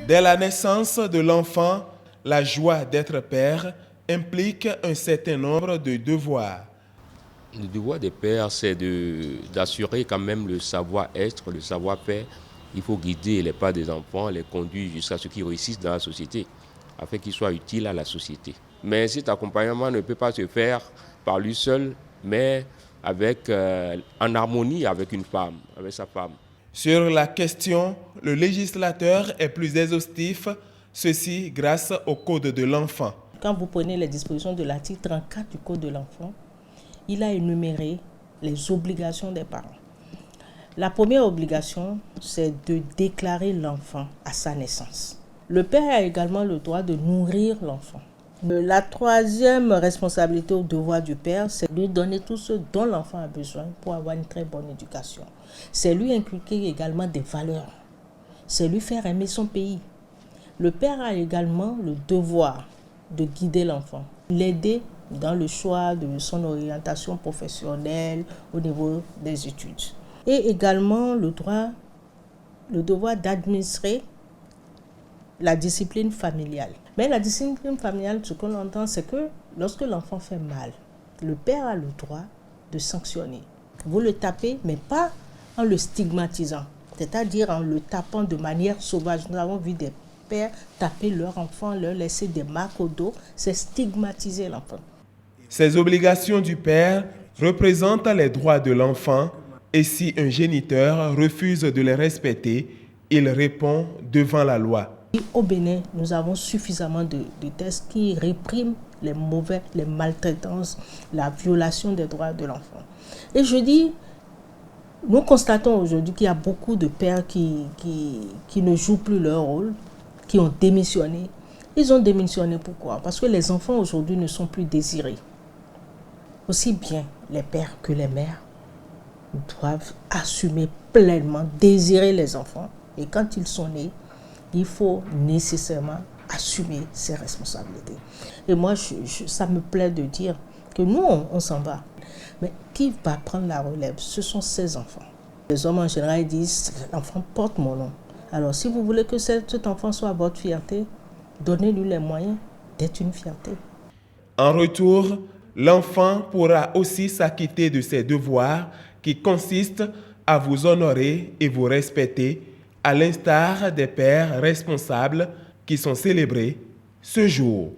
Dès la naissance de l'enfant, la joie d'être père implique un certain nombre de devoirs. Le devoir des pères, c'est d'assurer quand même le savoir-être, le savoir-faire. Il faut guider les pas des enfants, les conduire jusqu'à ce qu'ils réussissent dans la société, afin qu'ils soient utiles à la société. Mais cet accompagnement ne peut pas se faire par lui seul, mais en harmonie avec une femme, avec sa femme. Sur la question, le législateur est plus exhaustif, ceci grâce au Code de l'enfant. Quand vous prenez les dispositions de l'article 34 du Code de l'enfant, il a énuméré les obligations des parents. La première obligation, c'est de déclarer l'enfant à sa naissance. Le père a également le droit de nourrir l'enfant. La troisième responsabilité ou devoir du père, c'est de lui donner tout ce dont l'enfant a besoin pour avoir une très bonne éducation. C'est lui inculquer également des valeurs. C'est lui faire aimer son pays. Le père a également le devoir de guider l'enfant, l'aider dans le choix de son orientation professionnelle au niveau des études. Et également le devoir d'administrer la discipline familiale. Mais la discipline familiale, ce qu'on entend, c'est que lorsque l'enfant fait mal, le père a le droit de sanctionner. Vous le tapez, mais pas en le stigmatisant, c'est-à-dire en le tapant de manière sauvage. Nous avons vu des pères taper leur enfant, leur laisser des marques au dos, c'est stigmatiser l'enfant. Ces obligations du père représentent les droits de l'enfant et si un géniteur refuse de les respecter, il répond devant la loi. Au Bénin, nous avons suffisamment de textes qui répriment les maltraitances, la violation des droits de l'enfant. Et je dis, nous constatons aujourd'hui qu'il y a beaucoup de pères qui ne jouent plus leur rôle, qui ont démissionné. Ils ont démissionné pourquoi? Parce que les enfants aujourd'hui ne sont plus désirés. Aussi bien les pères que les mères doivent assumer pleinement, désirer les enfants. Et quand ils sont nés, il faut nécessairement assumer ses responsabilités. Et moi, ça me plaît de dire que nous, on s'en va. Mais qui va prendre la relève? Ce sont ces enfants. Les hommes en général disent, l'enfant porte mon nom. Alors, si vous voulez que cet enfant soit votre fierté, donnez-lui les moyens d'être une fierté. En retour, l'enfant pourra aussi s'acquitter de ses devoirs qui consistent à vous honorer et vous respecter, à l'instar des pères responsables qui sont célébrés ce jour.